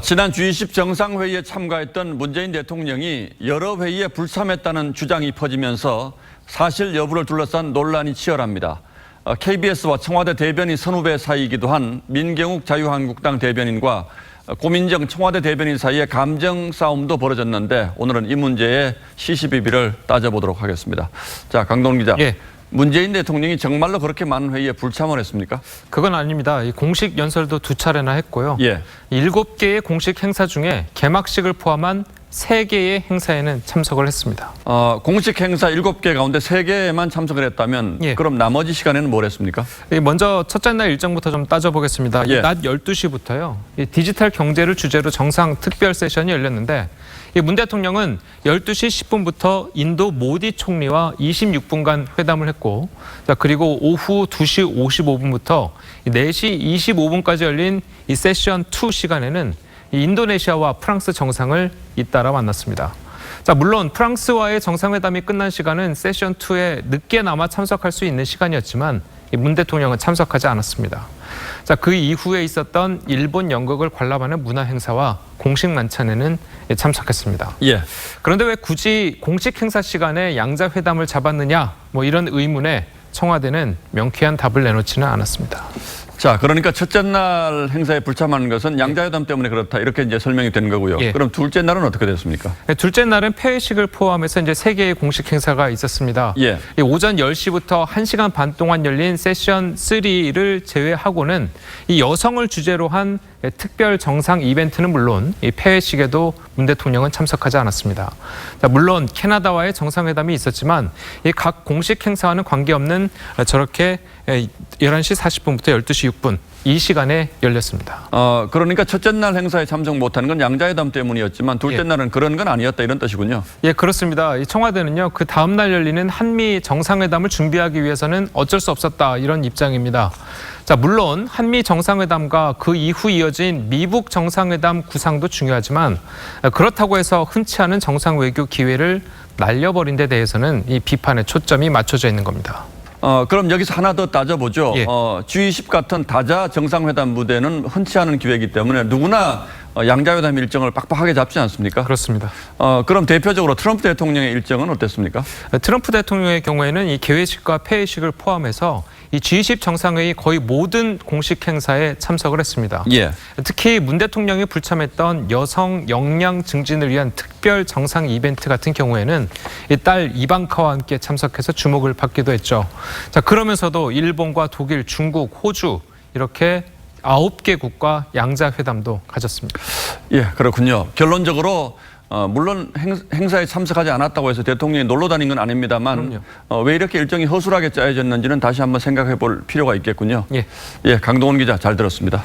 지난 G20 정상회의에 참가했던 문재인 대통령이 여러 회의에 불참했다는 주장이 퍼지면서 사실 여부를 둘러싼 논란이 치열합니다. KBS와 청와대 대변인 선후배 사이이기도 한 민경욱 자유한국당 대변인과 고민정 청와대 대변인 사이에 감정 싸움도 벌어졌는데 오늘은 이 문제의 시시비비를 따져보도록 하겠습니다. 자, 강동원 기자. 예. 문재인 대통령이 정말로 그렇게 많은 회의에 불참을 했습니까? 그건 아닙니다. 공식 연설도 2차례나 했고요. 예. 7개의 공식 행사 중에 개막식을 포함한 3개의 행사에는 참석을 했습니다. 공식 행사 7개 가운데 3개에만 참석을 했다면 예. 그럼 나머지 시간에는 뭘 했습니까? 먼저 첫째 날 일정부터 좀 따져보겠습니다. 예. 낮 12시부터요. 디지털 경제를 주제로 정상 특별 세션이 열렸는데 문 대통령은 12시 10분부터 인도 모디 총리와 26분간 회담을 했고 그리고 오후 2시 55분부터 4시 25분까지 열린 이 세션 2 시간에는 인도네시아와 프랑스 정상을 잇따라 만났습니다. 물론 프랑스와의 정상회담이 끝난 시간은 세션 2에 늦게나마 참석할 수 있는 시간이었지만 문 대통령은 참석하지 않았습니다. 그 이후에 있었던 일본 연극을 관람하는 문화 행사와 공식 만찬에는 참석했습니다. 예. 그런데 왜 굳이 공식 행사 시간에 양자 회담을 잡았느냐 이런 의문에 청와대는 명쾌한 답을 내놓지는 않았습니다. 자, 그러니까 첫째 날 행사에 불참하는 것은 양자회담 때문에 그렇다 이렇게 이제 설명이 된 거고요. 예. 그럼 둘째 날은 어떻게 됐습니까? 둘째 날은 폐회식을 포함해서 이제 3개의 공식 행사가 있었습니다. 예. 오전 10시부터 1시간 반 동안 열린 세션 3를 제외하고는 이 여성을 주제로 한 특별 정상 이벤트는 물론 이 폐회식에도 문 대통령은 참석하지 않았습니다. 물론 캐나다와의 정상회담이 있었지만 이 각 공식 행사와는 관계없는 저렇게 11시 40분부터 12시 6분 이 시간에 열렸습니다. 그러니까 첫째 날 행사에 참석 못한 건 양자회담 때문이었지만 둘째 예. 날은 그런 건 아니었다 이런 뜻이군요. 예, 그렇습니다. 이 청와대는요, 그 다음 날 열리는 한미 정상회담을 준비하기 위해서는 어쩔 수 없었다 이런 입장입니다. 물론 한미 정상회담과 그 이후 이어진 미북 정상회담 구상도 중요하지만 그렇다고 해서 흔치 않은 정상 외교 기회를 날려버린 데 대해서는 이 비판의 초점이 맞춰져 있는 겁니다. 그럼 여기서 하나 더 따져보죠. 예. G20 같은 다자 정상회담 무대는 흔치 않은 기회이기 때문에 누구나 양자회담 일정을 빡빡하게 잡지 않습니까? 그렇습니다. 그럼 대표적으로 트럼프 대통령의 일정은 어땠습니까? 트럼프 대통령의 경우에는 이 개회식과 폐회식을 포함해서 이 G20 정상회의 거의 모든 공식 행사에 참석을 했습니다. 예. 특히 문 대통령이 불참했던 여성 역량 증진을 위한 특별 정상 이벤트 같은 경우에는 이 딸 이방카와 함께 참석해서 주목을 받기도 했죠. 그러면서도 일본과 독일, 중국, 호주 이렇게 9개국과 양자회담도 가졌습니다. 예, 그렇군요. 결론적으로 물론 행사에 참석하지 않았다고 해서 대통령이 놀러 다닌 건 아닙니다만 왜 이렇게 일정이 허술하게 짜여졌는지는 다시 한번 생각해 볼 필요가 있겠군요. 예. 예, 강동원 기자 잘 들었습니다.